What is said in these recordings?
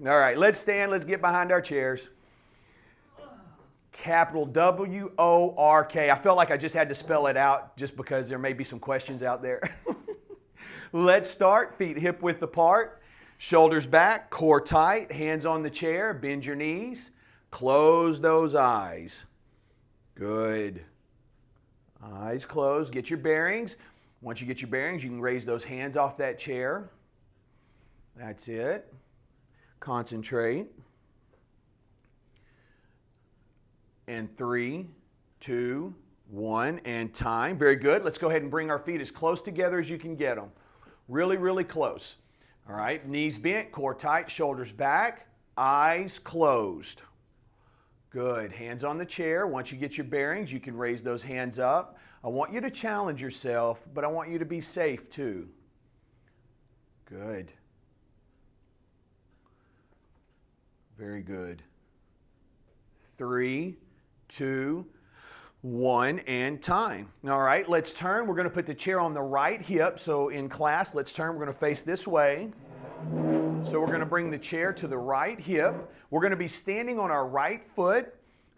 All right, let's stand. Let's get behind our chairs. Capital W-O-R-K. I felt like I just had to spell it out just because there may be some questions out there. Let's start. Feet hip width apart. Shoulders back, core tight, hands on the chair. Bend your knees. Close those eyes. Good. Eyes closed. Get your bearings. Once you get your bearings, you can raise those hands off that chair. That's it. Concentrate. And 3, 2, 1, and time. Very good. Let's go ahead and bring our feet as close together as you can get them. Really, really close. All right, knees bent, core tight, shoulders back, eyes closed. Good. Hands on the chair. Once you get your bearings, you can raise those hands up. I want you to challenge yourself, but I want you to be safe too. Good. Very good. 3, 2, 1, and time. All right, let's turn. We're going to put the chair on the right hip. So in class, let's turn. We're going to face this way. So we're going to bring the chair to the right hip. We're going to be standing on our right foot.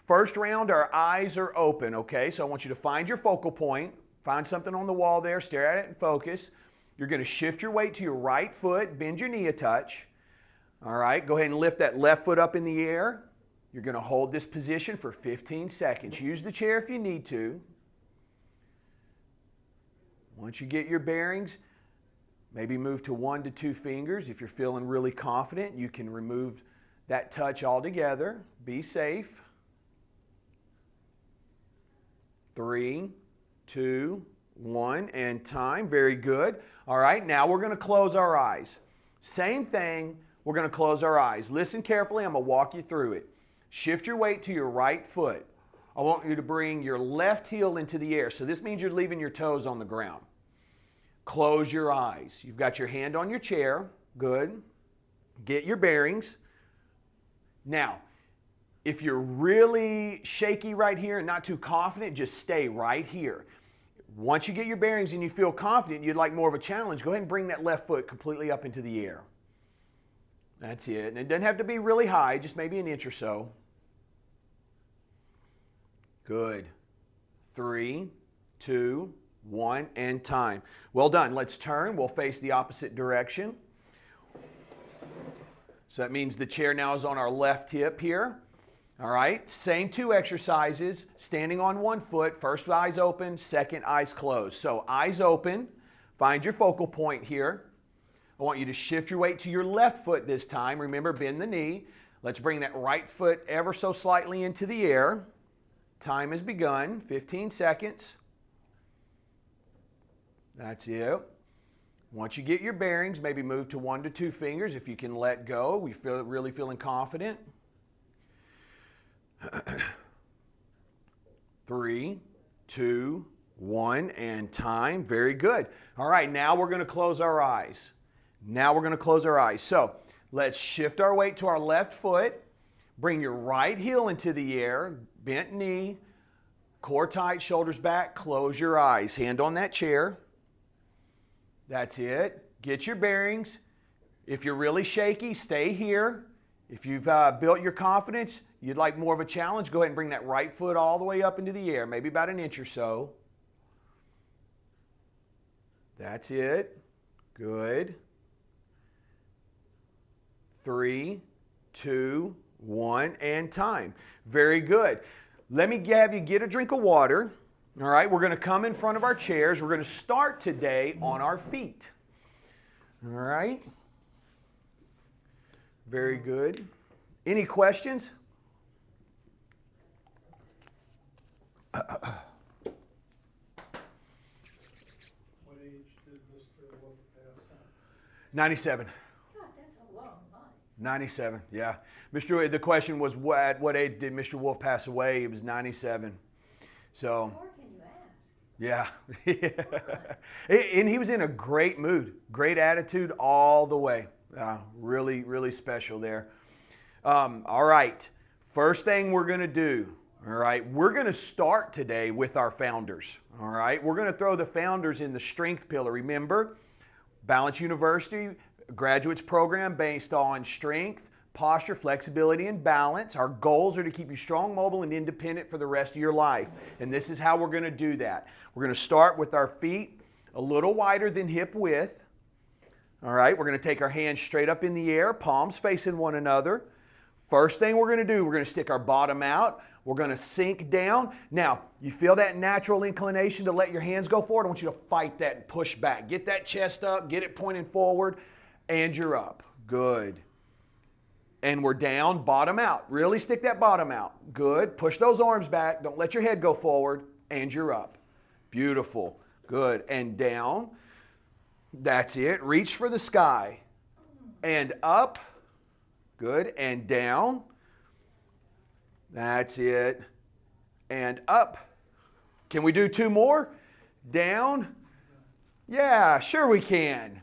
First round, our eyes are open, okay? So I want you to find your focal point. Find something on the wall there. Stare at it and focus. You're going to shift your weight to your right foot. Bend your knee a touch. All right, go ahead and lift that left foot up in the air. You're going to hold this position for 15 seconds. Use the chair if you need to. Once you get your bearings, maybe move to 1 to 2 fingers. If you're feeling really confident, you can remove that touch altogether. Be safe. 3, 2, 1, and time. Very good. All right, now we're going to close our eyes. Same thing, we're going to close our eyes. Listen carefully, I'm going to walk you through it. Shift your weight to your right foot. I want you to bring your left heel into the air. So this means you're leaving your toes on the ground. Close your eyes. You've got your hand on your chair. Good. Get your bearings. Now, if you're really shaky right here and not too confident, just stay right here. Once you get your bearings and you feel confident, you'd like more of a challenge, go ahead and bring that left foot completely up into the air. That's it. And it doesn't have to be really high, just maybe an inch or so. Good. 3, 2, 1, and time. Well done. Let's turn. We'll face the opposite direction. So that means the chair now is on our left hip here. All right. Same 2 exercises. Standing on 1 foot. First eyes open, second eyes closed. So eyes open. Find your focal point here. I want you to shift your weight to your left foot this time. Remember, bend the knee. Let's bring that right foot ever so slightly into the air. Time has begun. 15 seconds. That's it. Once you get your bearings, maybe move to 1 to 2 fingers if you can let go. We feel really feeling confident. 3, 2, 1, and time. Very good. All right, now we're going to close our eyes. Now we're going to close our eyes. So let's shift our weight to our left foot. Bring your right heel into the air, bent knee, core tight, shoulders back, close your eyes. Hand on that chair. That's it. Get your bearings. If you're really shaky, stay here. If you've built your confidence, you'd like more of a challenge, go ahead and bring that right foot all the way up into the air, maybe about an inch or so. That's it. Good. 3, 2, 1, and time. Very good. Let me have you get a drink of water. All right, we're going to come in front of our chairs. We're going to start today on our feet. All right. Very good. Any questions? What age did Mr. Wolf pass on? 97. God, that's a long life. 97, yeah. The question was, at what age did Mr. Wolf pass away? He was 97. So, What more can you ask? yeah. And he was in a great mood, great attitude all the way. Really, really special there. All right. First thing we're going to do, all right, we're going to start today with our founders. All right. We're going to throw the founders in the strength pillar. Remember, Balance University graduates program based on strength, posture, flexibility, and balance. Our goals are to keep you strong, mobile, and independent for the rest of your life. And this is how we're going to do that. We're going to start with our feet a little wider than hip width. All right, we're going to take our hands straight up in the air, palms facing one another. First thing we're going to do, we're going to stick our bottom out. We're going to sink down. Now, you feel that natural inclination to let your hands go forward? I want you to fight that and push back. Get that chest up, get it pointing forward, and you're up. Good. And we're down, bottom out. Really stick that bottom out. Good. Push those arms back. Don't let your head go forward, and you're up. Beautiful. Good. And down. That's it. Reach for the sky. And up. Good. And down. That's it. And up. Can we do two more? Down. Yeah, sure we can.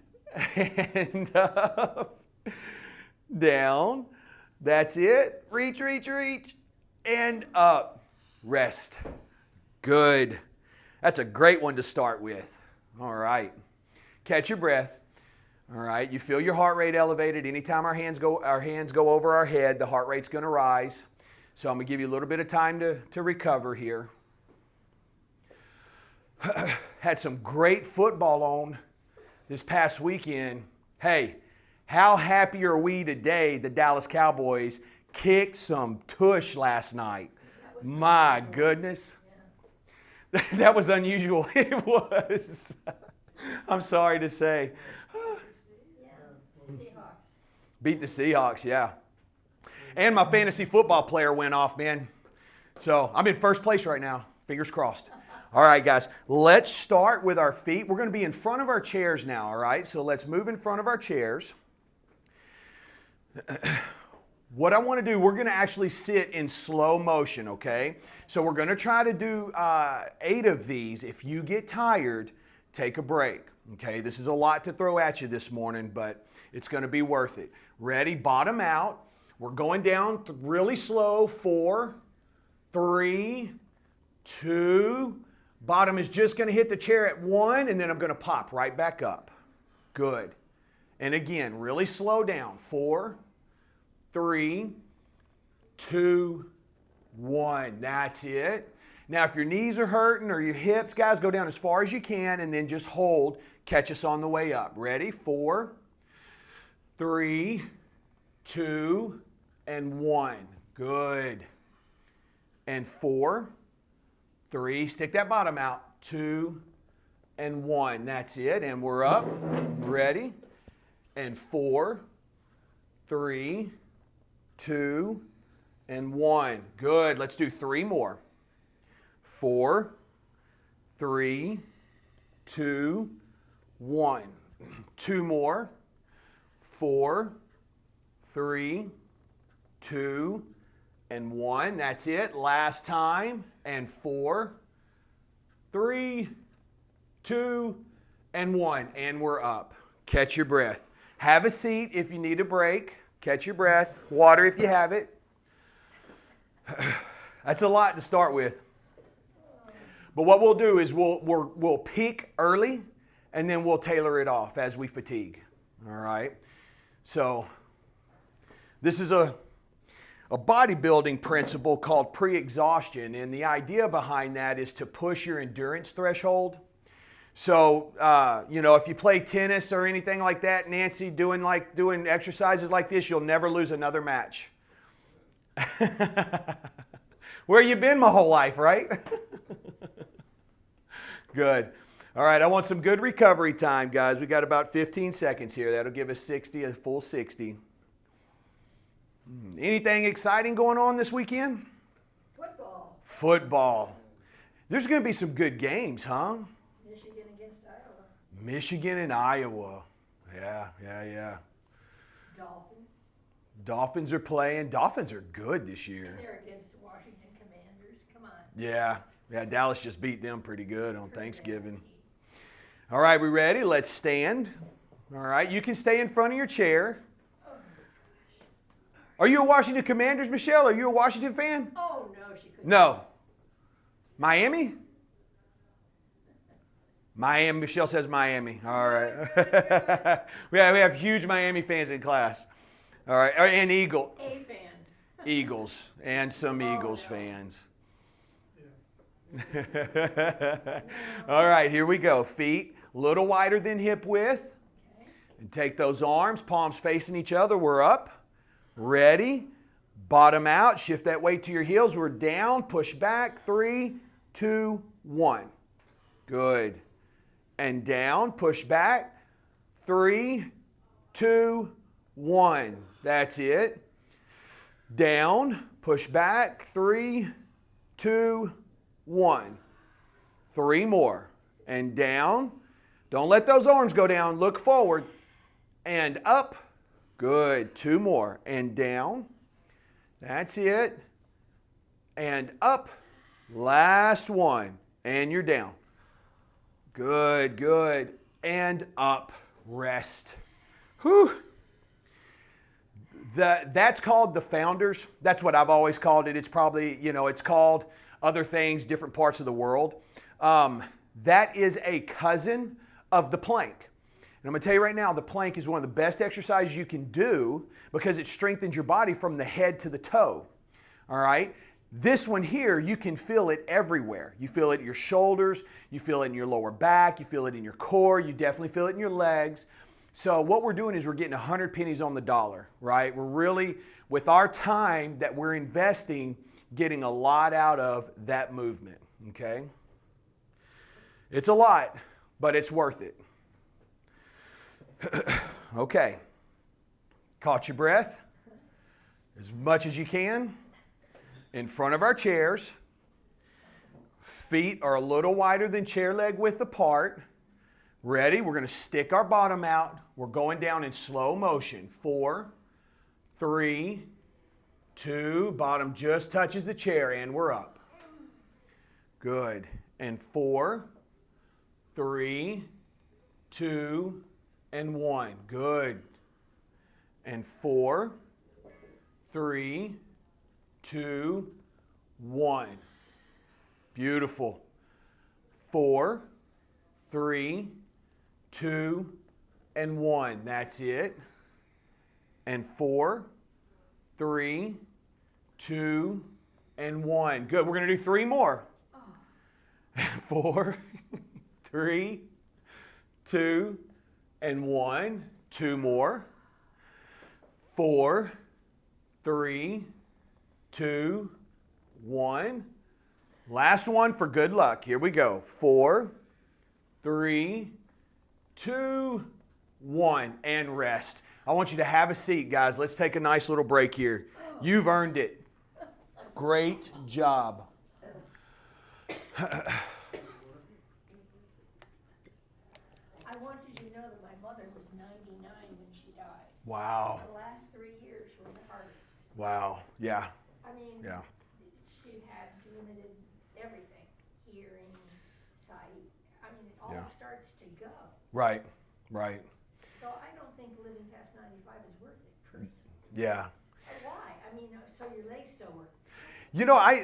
And up. Down. That's it. Reach, reach, reach. And up. Rest. Good. That's a great one to start with. All right. Catch your breath. All right. You feel your heart rate elevated. Anytime our hands go over our head, the heart rate's going to rise. So I'm going to give you a little bit of time to recover here. Had some great football on this past weekend. Hey, how happy are we today the Dallas Cowboys kicked some tush last night? My goodness. Yeah. That was unusual. It was. I'm sorry to say. Beat the Seahawks, yeah. And my fantasy football player went off, man. So I'm in first place right now. Fingers crossed. All right, guys, let's start with our feet. We're going to be in front of our chairs now, all right? So let's move in front of our chairs. What I want to do, we're going to actually sit in slow motion, okay? So we're going to try to do 8 of these. If you get tired, take a break, okay? This is a lot to throw at you this morning, but it's going to be worth it. Ready? Bottom out. We're going down really slow. 4, 3, 2. Bottom is just going to hit the chair at 1, and then I'm going to pop right back up. Good. And again, really slow down. 4, 3, 2, 1. That's it. Now, if your knees are hurting or your hips, guys, go down as far as you can and then just hold. Catch us on the way up. Ready? 4, 3, 2, and 1. Good. And 4, 3. Stick that bottom out. 2, and 1. That's it. And we're up. Ready? And 4, 3, 2, and 1. Good. Let's do 3 more. 4, 3, 2, 1. 2 more. 4, 3, 2, and 1. That's it. Last time. And 4, 3, 2, and 1. And we're up. Catch your breath. Have a seat if you need a break. Catch your breath. Water if you have it. That's a lot to start with. But what we'll do is we'll peak early and then we'll tailor it off as we fatigue. All right? So this is a bodybuilding principle called pre-exhaustion, and the idea behind that is to push your endurance threshold. So, if you play tennis or anything like that, Nancy, doing exercises like this, you'll never lose another match. Where you been my whole life, right? Good. All right, I want some good recovery time, guys. We got about 15 seconds here. That'll give us a full 60. Anything exciting going on this weekend? Football. There's going to be some good games, huh? Michigan against Iowa. Michigan and Iowa. Yeah. Dolphins are playing. Dolphins are good this year. And they're against the Washington Commanders. Come on. Yeah, Dallas just beat them pretty good on Thanksgiving. All right, we ready? Let's stand. All right, you can stay in front of your chair. Are you a Washington Commanders, Michelle? Are you a Washington fan? Oh, no, she couldn't. No. Miami? Miami. Michelle says Miami. All right. Good. we have huge Miami fans in class. All right, and A fan. Eagles, and some Oh, Eagles no. fans. Yeah. All right, here we go. Feet a little wider than hip width. Okay. And take those arms, palms facing each other. We're up. Ready. Bottom out. Shift that weight to your heels. We're down. Push back. 3, 2, 1. Good. And down. Push back. 3, 2, 1. That's it. Down. Push back. 3, 2, 1. 3 more. And down. Don't let those arms go down. Look forward. And up. Good. 2 more. And down. That's it. And up. Last one. And you're down. Good, good. And up. Rest. Whew. That's called the Founders. That's what I've always called it. It's probably, it's called other things, different parts of the world. That is a cousin of the plank. And I'm going to tell you right now, the plank is one of the best exercises you can do because it strengthens your body from the head to the toe. All right? This one here, you can feel it everywhere. You feel it in your shoulders, you feel it in your lower back, you feel it in your core, you definitely feel it in your legs. So what we're doing is we're getting 100 pennies on the dollar, right? We're really, with our time that we're investing, getting a lot out of that movement, okay? It's a lot, but it's worth it. Okay. Caught your breath? As much as you can. In front of our chairs. Feet are a little wider than chair leg width apart. Ready? We're going to stick our bottom out. We're going down in slow motion. 4, 3, 2. Bottom just touches the chair and we're up. Good. And 4, 3, 2, and 1. Good. And 4, 3, 2, 1. Beautiful. 4, 3, 2, and 1. That's it. And 4, 3, 2, and 1. Good. We're going to do 3 more. 4, 3, 2, and 1. 2 more. 4, 3, 2, 1. Last one for good luck. Here we go. 4, 3, 2, 1. And rest. I want you to have a seat, guys. Let's take a nice little break here. You've earned it. Great job. I want you to know that my mother was 99 when she died. Wow. The last 3 years were the hardest. Wow. Yeah. I mean, Yeah. she had limited everything, hearing, sight. I mean, it all Yeah. starts to go. Right. Right. So I don't think living past 95 is worth it, personally. Yeah. Why? I mean, so your legs still work.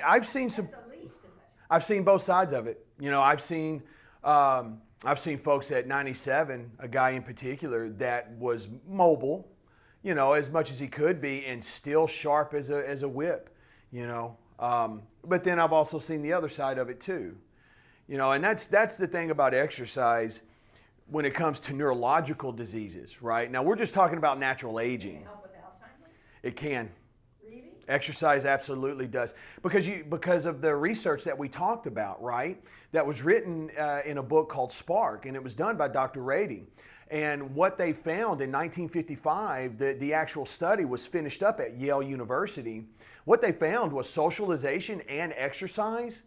I've seen some. That's the least of it. I've seen both sides of it. I've seen folks at 97, a guy in particular that was mobile, as much as he could be, and still sharp as a whip, But then I've also seen the other side of it too, and that's the thing about exercise when it comes to neurological diseases, right? Now we're just talking about natural aging. Help with Alzheimer's? It can. Really? Exercise absolutely does because of the research that we talked about, right? That was written in a book called Spark, and it was done by Dr. Rating. And what they found in 1955, the actual study was finished up at Yale University. What they found was socialization and exercise.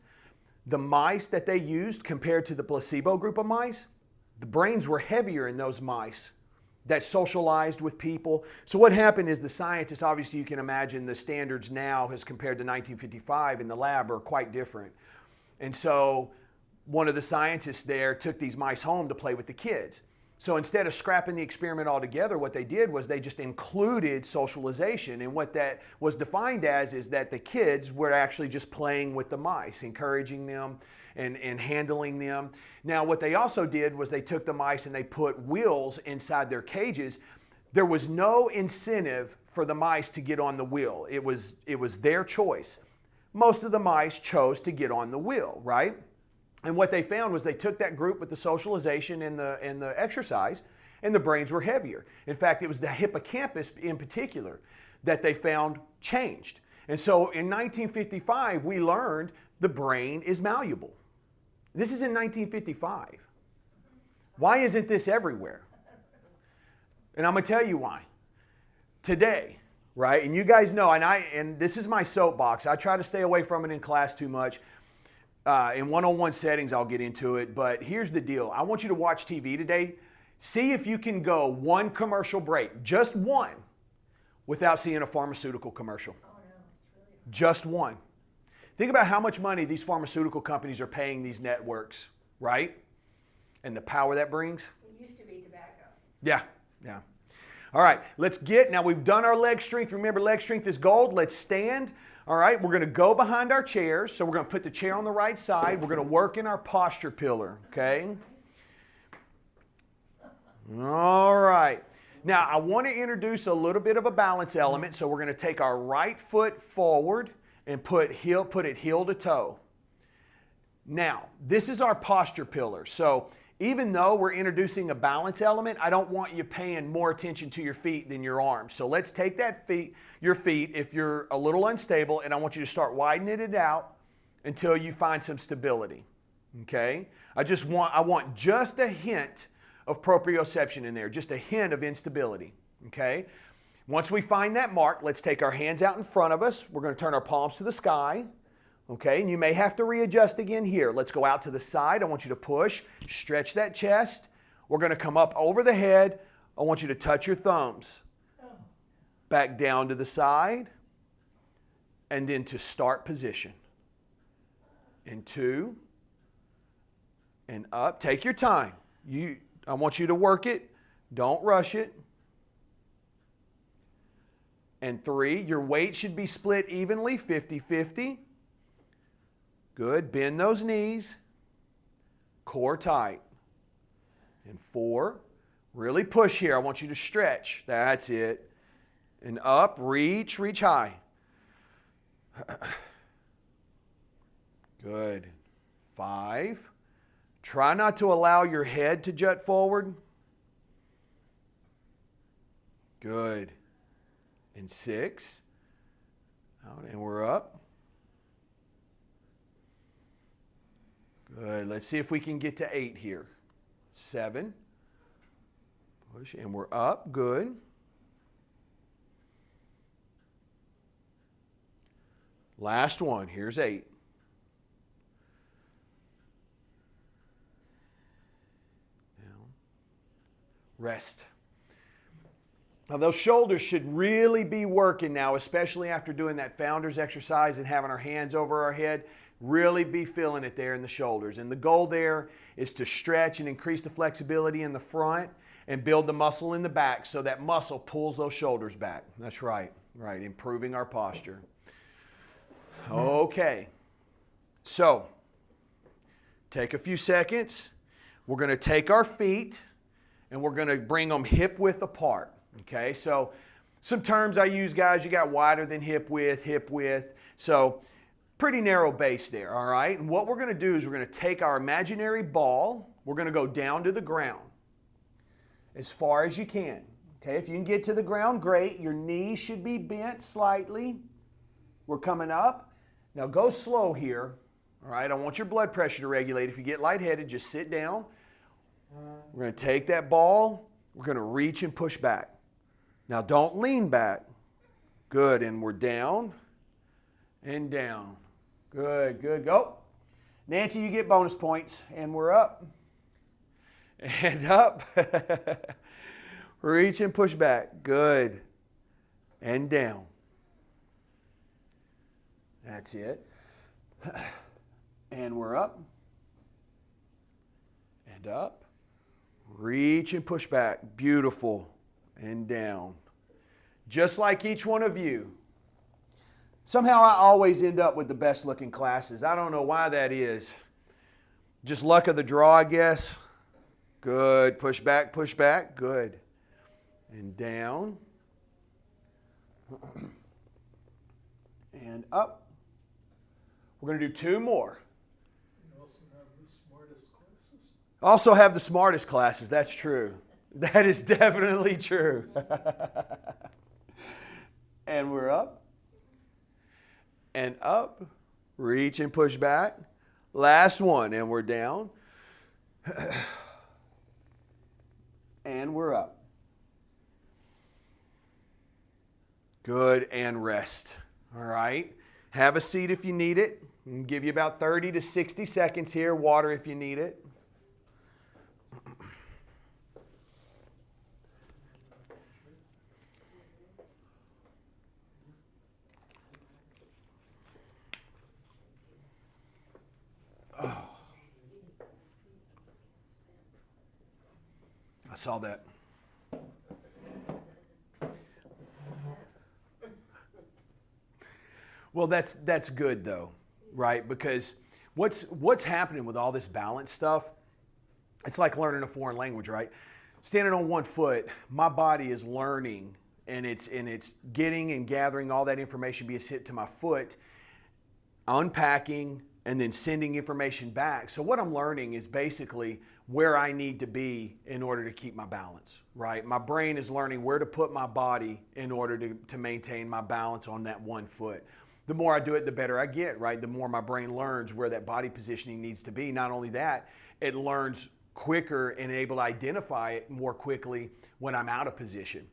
The mice that they used compared to the placebo group of mice, the brains were heavier in those mice that socialized with people. So what happened is the scientists, obviously you can imagine the standards now as compared to 1955 in the lab are quite different. And so one of the scientists there took these mice home to play with the kids. So instead of scrapping the experiment altogether, what they did was they just included socialization. And what that was defined as is that the kids were actually just playing with the mice, encouraging them and handling them. Now, what they also did was they took the mice and they put wheels inside their cages. There was no incentive for the mice to get on the wheel. It was their choice. Most of the mice chose to get on the wheel, right? And what they found was they took that group with the socialization and the exercise, and the brains were heavier. In fact, it was the hippocampus in particular that they found changed. And so in 1955, we learned the brain is malleable. This is in 1955. Why isn't this everywhere? And I'm going to tell you why. Today, right? And you guys know, and this is my soapbox. I try to stay away from it in class too much. In one-on-one settings, I'll get into it. But here's the deal. I want you to watch TV today. See if you can go one commercial break, just one, without seeing a pharmaceutical commercial. Oh, no, it's really hard. Just one. Think about how much money these pharmaceutical companies are paying these networks, right? And the power that brings. It used to be tobacco. Yeah. All right, now we've done our leg strength. Remember, leg strength is gold. Let's stand. All right, we're going to go behind our chairs. So we're going to put the chair on the right side. We're going to work in our posture pillar, okay? All right. Now, I want to introduce a little bit of a balance element. So we're going to take our right foot forward and put it heel to toe. Now, this is our posture pillar. So even though we're introducing a balance element, I don't want you paying more attention to your feet than your arms. So let's take your feet, if you're a little unstable, and I want you to start widening it out until you find some stability. Okay? I want just a hint of proprioception in there, just a hint of instability. Okay? Once we find that mark, let's take our hands out in front of us. We're going to turn our palms to the sky. Okay, and you may have to readjust again here. Let's go out to the side. I want you to push, stretch that chest. We're going to come up over the head. I want you to touch your thumbs. Back down to the side. And then to start position. And 2. And up. Take your time. I want you to work it. Don't rush it. And 3. Your weight should be split evenly, 50-50. Good. Bend those knees. Core tight. And 4. Really push here. I want you to stretch. That's it. And up. Reach high. Good. 5. Try not to allow your head to jut forward. Good. And 6. And we're up. Good. Let's see if we can get to 8 here. 7. Push, and we're up. Good. Last one. Here's 8. Down. Rest. Now those shoulders should really be working now, especially after doing that founder's exercise and having our hands over our head. Really be feeling it there in the shoulders. And the goal there is to stretch and increase the flexibility in the front and build the muscle in the back so that muscle pulls those shoulders back. That's right. Right. Improving our posture. Okay. So, take a few seconds. We're going to take our feet and we're going to bring them hip width apart. Okay. So, some terms I use, guys, you got wider than hip width. So, pretty narrow base there, all right? And what we're going to do is we're going to take our imaginary ball. We're going to go down to the ground as far as you can. Okay, if you can get to the ground, great. Your knees should be bent slightly. We're coming up. Now go slow here, all right? I want your blood pressure to regulate. If you get lightheaded, just sit down. We're going to take that ball. We're going to reach and push back. Now don't lean back. Good, and we're down and down. Good, go. Nancy, you get bonus points. And we're up. And up. Reach and push back. Good. And down. That's it. And we're up. And up. Reach and push back. Beautiful. And down. Just like each one of you. Somehow I always end up with the best looking classes. I don't know why that is. Just luck of the draw, I guess. Good. Push back. Good. And down. And up. We're going to do 2 more. You also have the smartest classes. Also have the smartest classes. That's true. That is definitely true. And we're up. And up. Reach and push back. Last one. And we're down. And we're up. Good. And rest. All right. Have a seat if you need it. I'll give you about 30 to 60 seconds here. Water if you need it. I saw that. Well, that's good though, right? Because what's happening with all this balance stuff? It's like learning a foreign language, right? Standing on one foot, my body is learning and it's getting and gathering all that information being sent to my foot, unpacking, and then sending information back. So what I'm learning is basically where I need to be in order to keep my balance, right? My brain is learning where to put my body in order to maintain my balance on that one foot. The more I do it, the better I get, right? The more my brain learns where that body positioning needs to be. Not only that, it learns quicker and able to identify it more quickly when I'm out of position.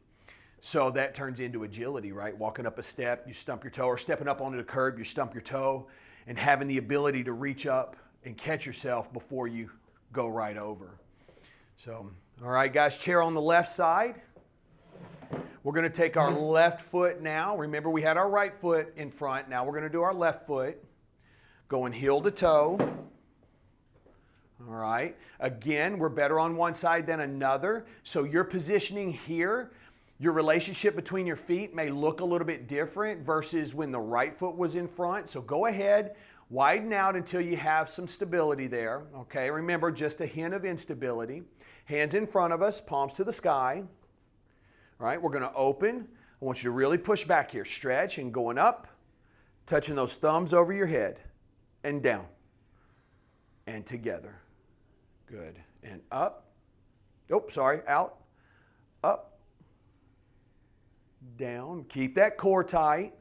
So that turns into agility, right? Walking up a step, you stump your toe, or stepping up onto the curb, you stump your toe, and having the ability to reach up and catch yourself before you go right over. So, all right, guys, chair on the left side. We're going to take our left foot now. Remember, we had our right foot in front. Now we're going to do our left foot, going heel to toe. All right. Again, we're better on one side than another. So your positioning here, your relationship between your feet may look a little bit different versus when the right foot was in front. So go ahead, widen out until you have some stability there. Okay, remember, just a hint of instability. Hands in front of us, palms to the sky. All right, we're going to open. I want you to really push back here. Stretch and going up, touching those thumbs over your head and down and together. Good. And up. Oh, sorry, out. Up. Down. Keep that core tight.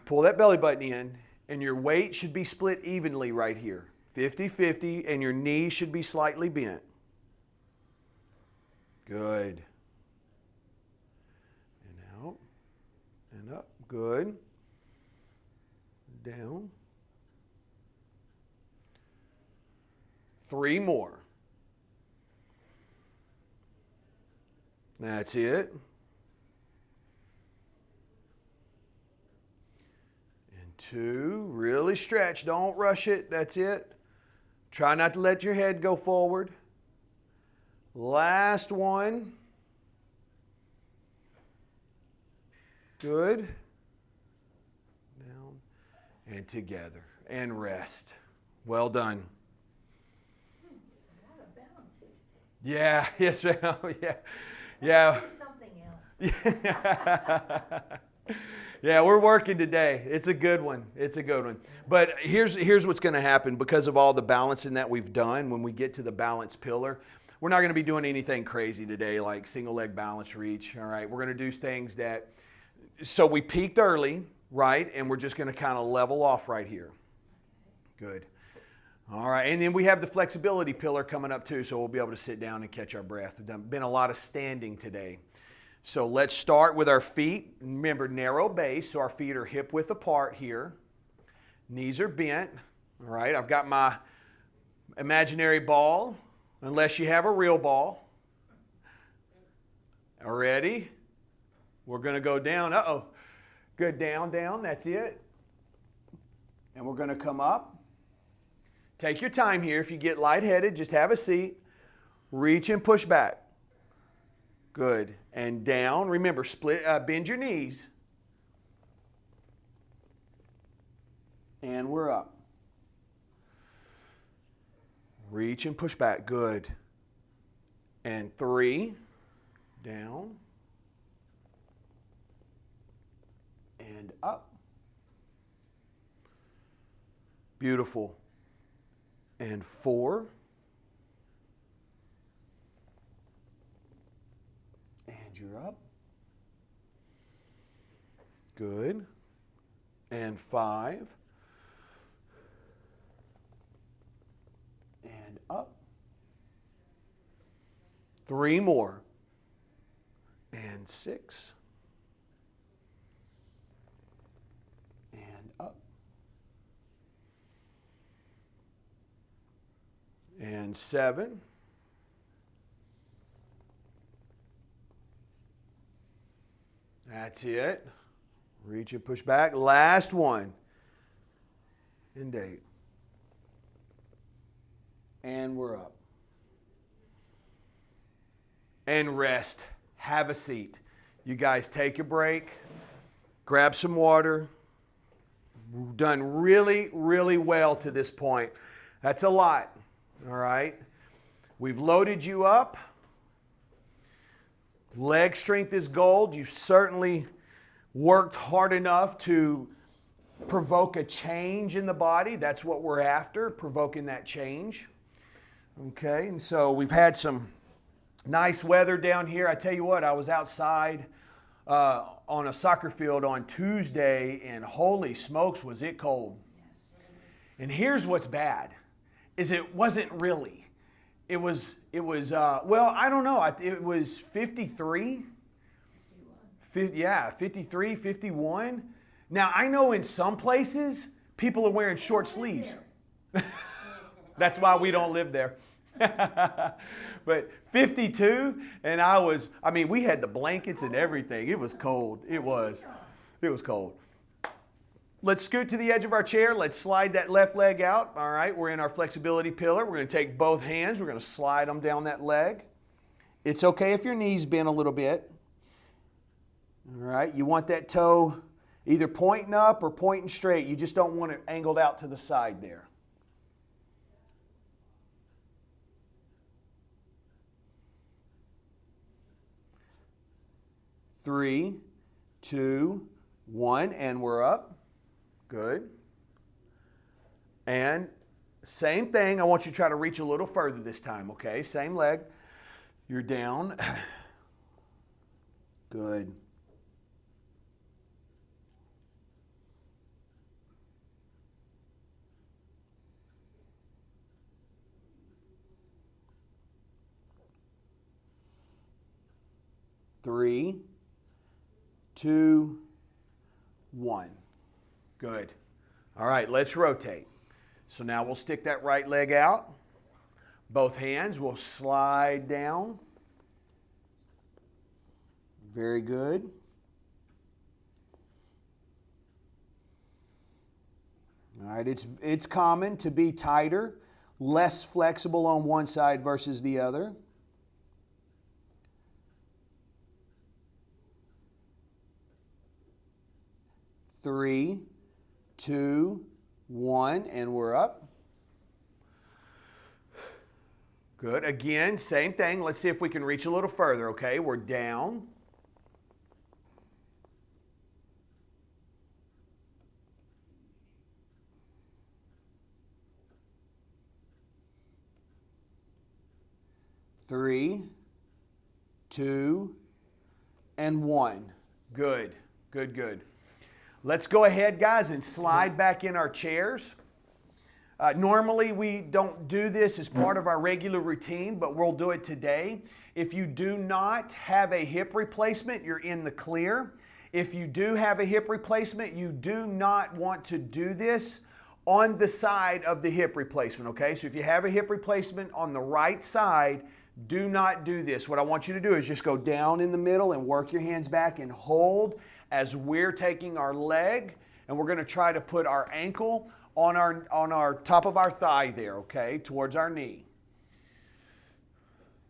Pull that belly button in, and your weight should be split evenly right here. 50-50, and your knees should be slightly bent. Good. And out. And up. Good. Down. 3 more. That's it. And 2. Really stretch. Don't rush it. That's it. Try not to let your head go forward. Last one. Good. Down. And together. And rest. Well done. Yeah, yes, ma'am. Yeah. Do something else. Yeah, we're working today. It's a good one. It's a good one. But here's what's going to happen because of all the balancing that we've done. When we get to the balance pillar, we're not going to be doing anything crazy today like single leg balance reach. All right, we're going to do things that. So we peaked early, right? And we're just going to kind of level off right here. Good. All right, and then we have the flexibility pillar coming up too, so we'll be able to sit down and catch our breath. There's been a lot of standing today. So let's start with our feet. Remember, narrow base, so our feet are hip width apart here. Knees are bent. All right, I've got my imaginary ball, unless you have a real ball. All ready? We're going to go down. Uh-oh. Good, down, down, that's it. And we're going to come up. Take your time here. If you get lightheaded, just have a seat. Reach and push back. Good. And down. Remember, bend your knees. And we're up. Reach and push back. Good. And 3. Down. up. Beautiful. And 4. And you're up. Good. And 5. And up. 3 more. And 6. And up. And 7. That's it. Reach and push back. Last one. And 8. And we're up. And rest. Have a seat. You guys take a break. Grab some water. We've done really, really well to this point. That's a lot. All right. We've loaded you up. Leg strength is gold. You've certainly worked hard enough to provoke a change in the body. That's what we're after, provoking that change. Okay, and so we've had some nice weather down here. I tell you what, I was outside on a soccer field on Tuesday, and holy smokes, was it cold. And here's what's bad, is it wasn't really. It was well, I don't know. It was 53. 53, 51. Now, I know in some places, people are wearing short sleeves. That's why we don't live there. But 52, and we had the blankets and everything. It was cold. It was cold. Let's scoot to the edge of our chair. Let's slide that left leg out. All right, we're in our flexibility pillar. We're going to take both hands. We're going to slide them down that leg. It's okay if your knees bend a little bit. All right, you want that toe either pointing up or pointing straight. You just don't want it angled out to the side there. Three, 2, 1, and we're up. Good. And same thing. I want you to try to reach a little further this time, okay? Same leg. You're down. Good. Three, 2, 1. Good. All right, let's rotate. So now we'll stick that right leg out. Both hands will slide down. Very good. All right, it's common to be tighter, less flexible on one side versus the other. Three, 2, 1, and we're up. Good. Again, same thing. Let's see if we can reach a little further, okay? We're down. Three, 2, and 1. Good, good, good. Let's go ahead, guys, and slide back in our chairs. Normally, we don't do this as part of our regular routine, but we'll do it today. If you do not have a hip replacement, you're in the clear. If you do have a hip replacement, you do not want to do this on the side of the hip replacement, okay? So if you have a hip replacement on the right side, do not do this. What I want you to do is just go down in the middle and work your hands back and hold as we're taking our leg, and we're going to try to put our ankle on our top of our thigh there, okay, towards our knee.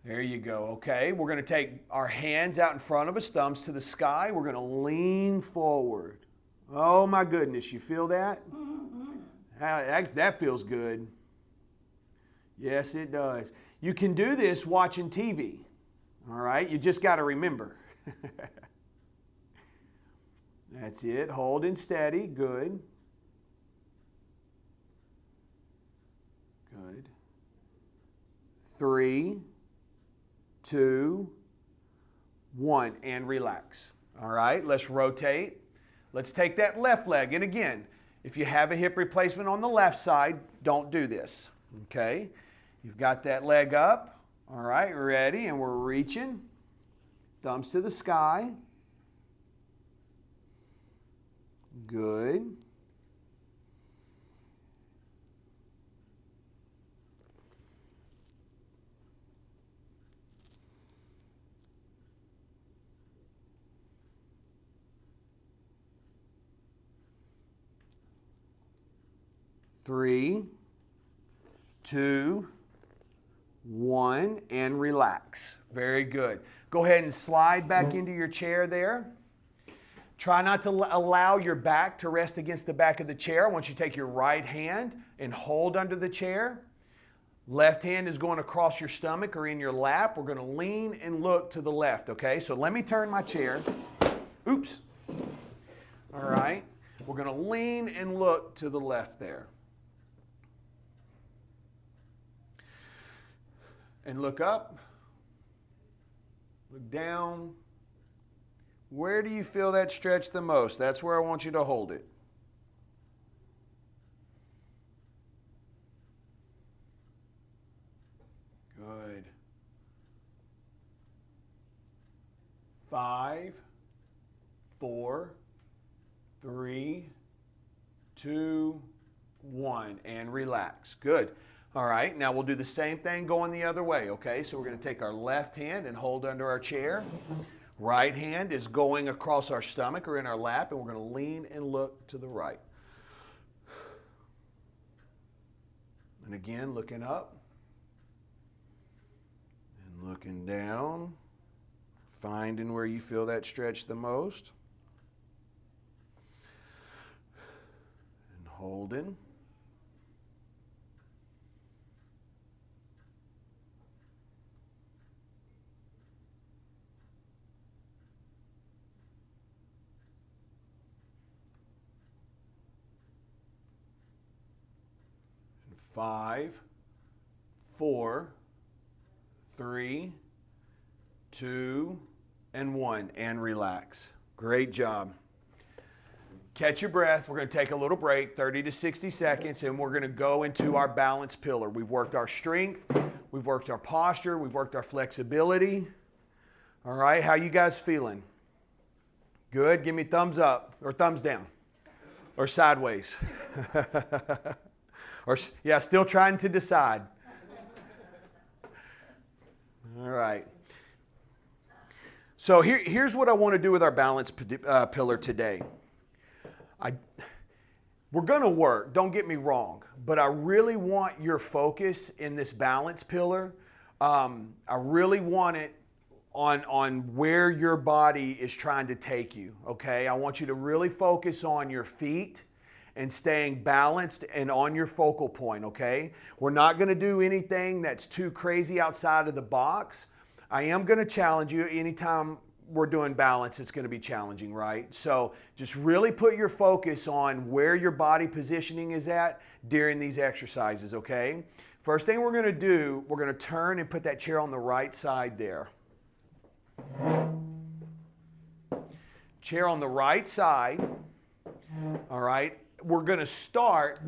There you go, okay. We're going to take our hands out in front of us, thumbs to the sky. We're going to lean forward. Oh my goodness, you feel that? That feels good. Yes, it does. You can do this watching TV, all right? You just got to remember. That's it. Holding steady. Good. Good. 3, 2, 1, and relax. All right, let's rotate. Let's take that left leg. And again, if you have a hip replacement on the left side, don't do this. Okay? You've got that leg up. All right, ready, and we're reaching. Thumbs to the sky. Good. Three, 2, 1, and relax. Very good. Go ahead and slide back into your chair there. Try not to allow your back to rest against the back of the chair. I want you to take your right hand and hold under the chair. Left hand is going across your stomach or in your lap. We're going to lean and look to the left, okay? So let me turn my chair. Oops. All right. We're going to lean and look to the left there. And look up, look down. Where do you feel that stretch the most? That's where I want you to hold it. Good. 5, 4, 3, 2, 1, and relax. Good. All right, now we'll do the same thing going the other way, okay? So we're going to take our left hand and hold under our chair. Right hand is going across our stomach or in our lap, and we're going to lean and look to the right. And again, looking up and looking down, finding where you feel that stretch the most. And holding. Five, 4, 3, 2, and 1, and relax. Great job. Catch your breath. We're going to take a little break, 30 to 60 seconds, and we're going to go into our balance pillar. We've worked our strength, we've worked our posture, we've worked our flexibility. All right, how you guys feeling? Good. Give me thumbs up or thumbs down or sideways. Or, yeah, still trying to decide. All right. So here's what I want to do with our balance pillar today. We're going to work, don't get me wrong, but I really want your focus in this balance pillar. I really want it on where your body is trying to take you, okay? I want you to really focus on your feet and staying balanced and on your focal point, okay? We're not going to do anything that's too crazy outside of the box. I am going to challenge you. Anytime we're doing balance, it's going to be challenging, right? So just really put your focus on where your body positioning is at during these exercises, okay? First thing we're going to do, we're going to turn and put that chair on the right side there. Chair on the right side, all right? We're going to start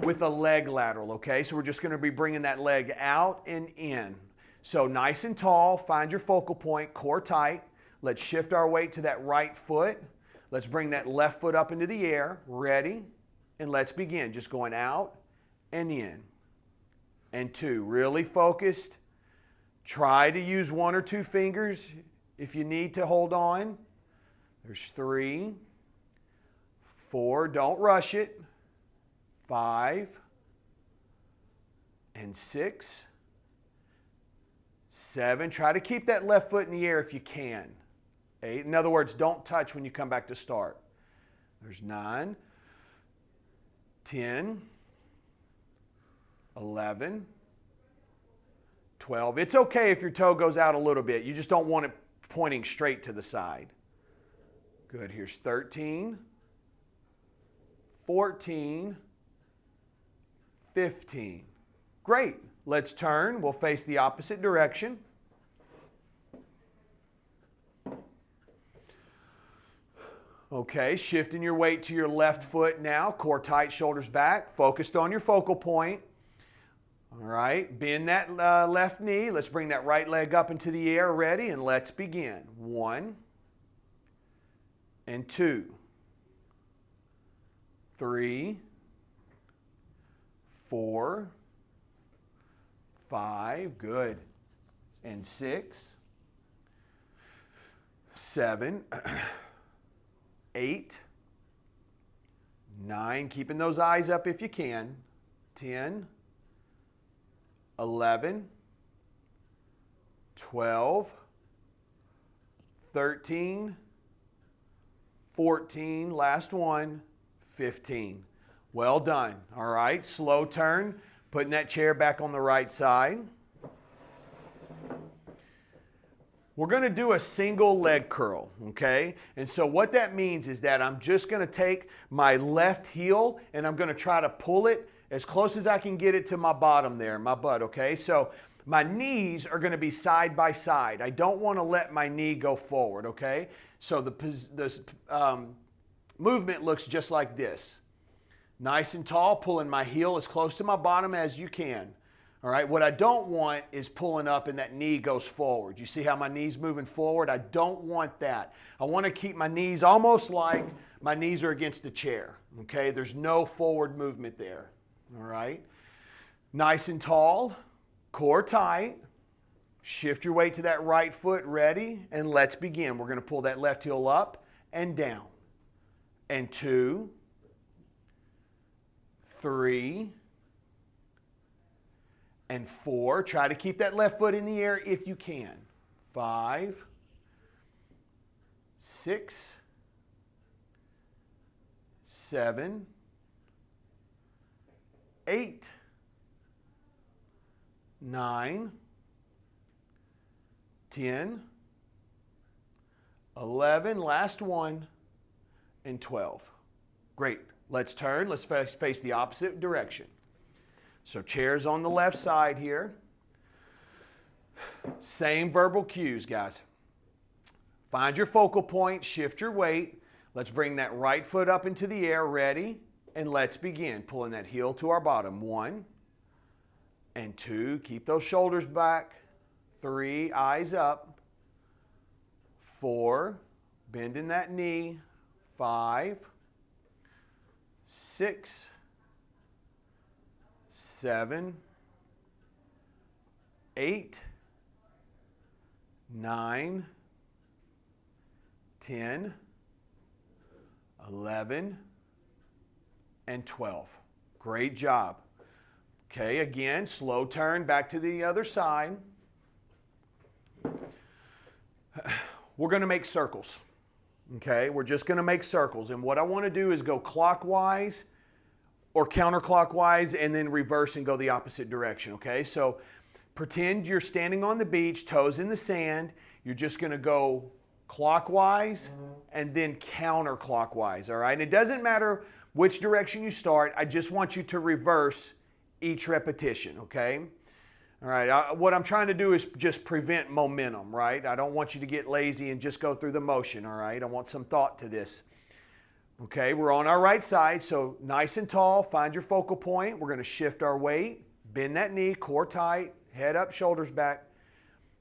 with a leg lateral, okay? So we're just going to be bringing that leg out and in. So nice and tall, find your focal point, core tight. Let's shift our weight to that right foot. Let's bring that left foot up into the air. Ready? And let's begin. Just going out and in. And 2. Really focused. Try to use 1 or 2 fingers if you need to hold on. There's 3. 4, don't rush it. 5 and 6, 7. Try to keep that left foot in the air if you can. 8. In other words, don't touch when you come back to start. There's 9, 10, 11, 12. It's okay if your toe goes out a little bit. You just don't want it pointing straight to the side. Good. Here's 13, 14, 15. Great. Let's turn. We'll face the opposite direction. Okay, shifting your weight to your left foot now. Core tight, shoulders back. Focused on your focal point. All right, bend that left knee. Let's bring that right leg up into the air. Ready? And let's begin. 1 and 2, 3, 4, 5, good, and 6, 7, 8, 9, keeping those eyes up if you can, 10, 11, 12, 13, 14, last one, 15. Well done. All right, slow turn, putting that chair back on the right side. We're going to do a single leg curl, okay? And so what that means is that I'm just going to take my left heel and I'm going to try to pull it as close as I can get it to my bottom there, my butt, okay? So my knees are going to be side by side. I don't want to let my knee go forward, okay? So the movement looks just like this. Nice and tall, pulling my heel as close to my bottom as you can. All right, what I don't want is pulling up and that knee goes forward. You see how my knee's moving forward? I don't want that. I want to keep my knees almost like my knees are against the chair, okay? There's no forward movement there, all right? Nice and tall, core tight. Shift your weight to that right foot, ready? And let's begin. We're going to pull that left heel up and down. And 2, 3, and 4. Try to keep that left foot in the air if you can. 5, 6, 7, 8, 9, 10, 11, last one, and 12. Great. Let's turn. Let's face the opposite direction. So chairs on the left side here. Same verbal cues, guys. Find your focal point, shift your weight. Let's bring that right foot up into the air, ready? And let's begin. Pulling that heel to our bottom. 1 and 2. Keep those shoulders back. 3, eyes up. 4, bending that knee. 5, 6, 7, 8, 9, 10, 11, and 12. Great job. Okay, again, slow turn back to the other side. We're going to make circles. Okay, we're just going to make circles. And what I want to do is go clockwise or counterclockwise and then reverse and go the opposite direction. Okay, so pretend you're standing on the beach, toes in the sand. You're just going to go clockwise and then counterclockwise. All right, and it doesn't matter which direction you start. I just want you to reverse each repetition. Okay. All right, what I'm trying to do is just prevent momentum, right? I don't want you to get lazy and just go through the motion, all right? I want some thought to this. Okay, we're on our right side, so nice and tall, find your focal point. We're going to shift our weight, bend that knee, core tight, head up, shoulders back.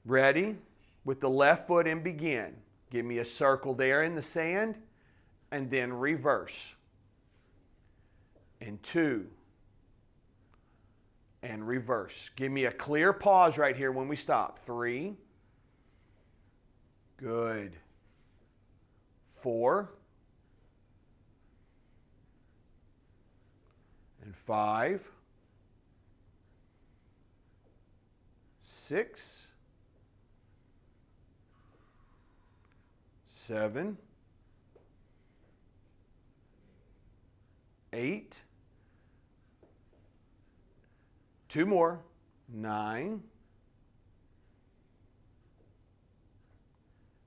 Ready? With the left foot and begin. Give me a circle there in the sand, and then reverse. And 2. And reverse. Give me a clear pause right here when we stop. 3. Good. 4. And 5. 6. 7. 8. 2 more. 9.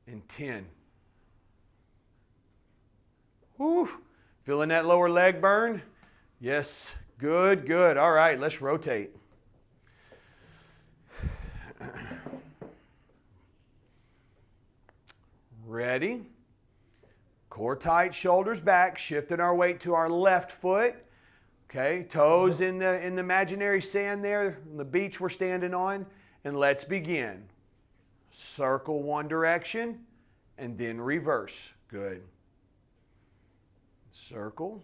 And 10. Whew. Feeling that lower leg burn? Yes. Good, good. All right, let's rotate. Ready? Core tight, shoulders back, shifting our weight to our left foot. Okay, toes in the imaginary sand there, on the beach we're standing on. And let's begin. Circle one direction and then reverse. Good. Circle.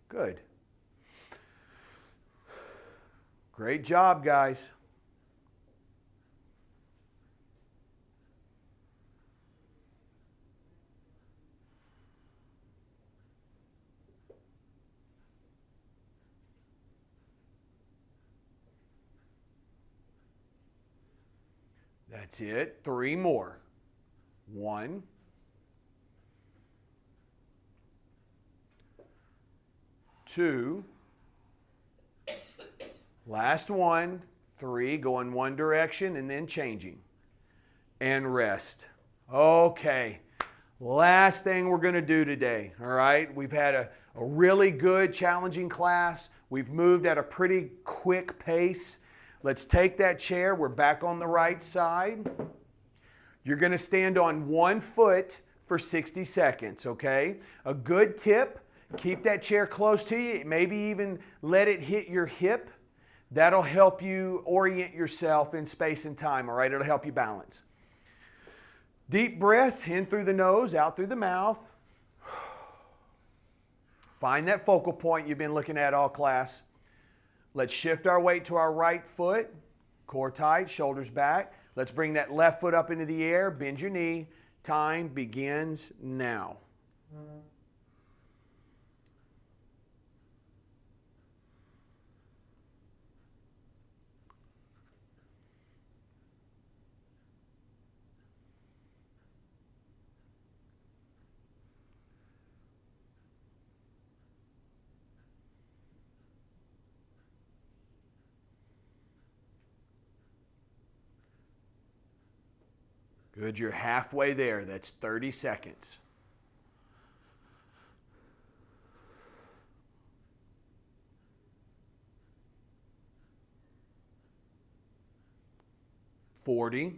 Good. Great job, guys. That's it. 3 more. 1. 2. Last one. 3. Going one direction and then changing. And rest. Okay. Last thing we're going to do today. All right. We've had a really good, challenging class. We've moved at a pretty quick pace. Let's take that chair. We're back on the right side. You're going to stand on one foot for 60 seconds, okay? A good tip, keep that chair close to you. Maybe even let it hit your hip. That'll help you orient yourself in space and time, all right? It'll help you balance. Deep breath, in through the nose, out through the mouth. Find that focal point you've been looking at all class. Let's shift our weight to our right foot, core tight, shoulders back. Let's bring that left foot up into the air, bend your knee. Time begins now. Good, you're halfway there. That's 30 seconds. $40.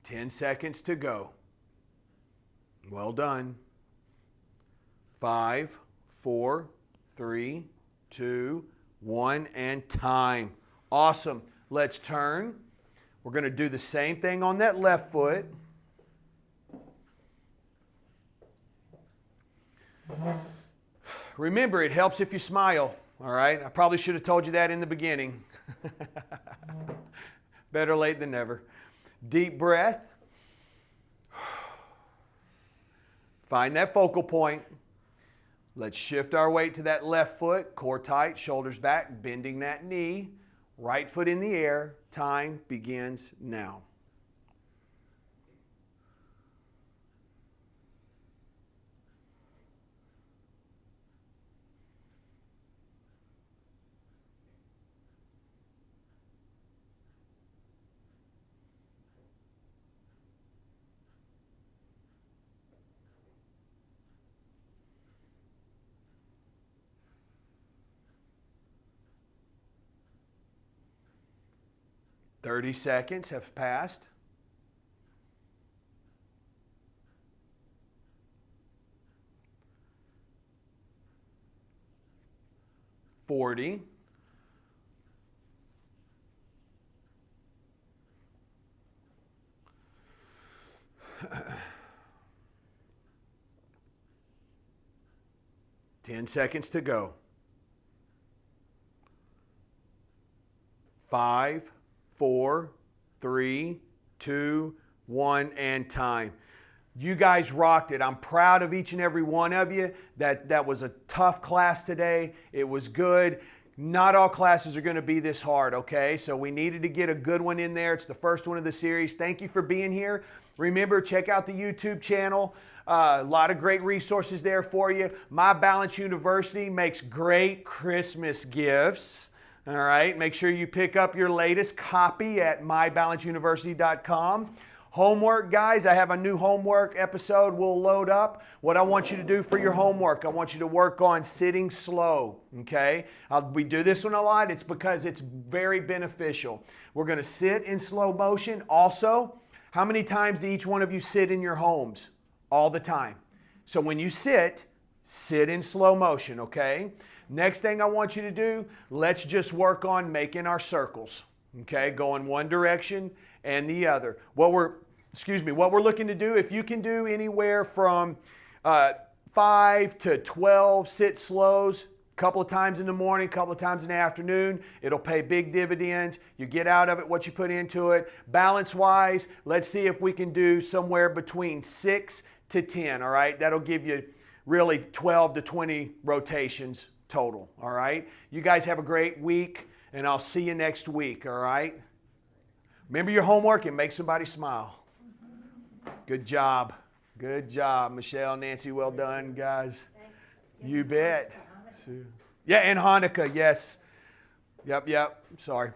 10 seconds to go. Well done. 5, 4, 3, 2, 1, and time. Awesome. Let's turn. We're going to do the same thing on that left foot. Remember, it helps if you smile, all right? I probably should have told you that in the beginning. Better late than never. Deep breath. Find that focal point. Let's shift our weight to that left foot, core tight, shoulders back, bending that knee, right foot in the air. Time begins now. Thirty seconds have passed. $40. 10 seconds to go. 5, 4, 3, 2, 1, and time. You guys rocked it. I'm proud of each and every one of you. That was a tough class today. It was good. Not all classes are going to be this hard, okay? So we needed to get a good one in there. It's the first one of the series. Thank you for being here. Remember, check out the YouTube channel. A lot of great resources there for you. My Balance University makes great Christmas gifts. All right, make sure you pick up your latest copy at mybalanceuniversity.com. Homework, guys, I have a new homework episode we'll load up. What I want you to do for your homework, I want you to work on sitting slow, okay? We do this one a lot. It's because it's very beneficial. We're going to sit in slow motion. Also, how many times do each one of you sit in your homes? All the time. So when you sit in slow motion, okay? Next thing I want you to do, let's just work on making our circles, okay? Going one direction and the other. What we're looking to do, if you can do anywhere from 5 to 12 sit slows, a couple of times in the morning, a couple of times in the afternoon, it'll pay big dividends. You get out of it what you put into it. Balance-wise, let's see if we can do somewhere between 6 to 10, all right? That'll give you really 12 to 20 rotations total, all right? You guys have a great week, and I'll see you next week, all right? Remember your homework and make somebody smile. Good job. Good job, Michelle, Nancy. Well done, guys. Thanks. You bet. Hanukkah. Yeah, and Hanukkah, yes. Yep. Sorry.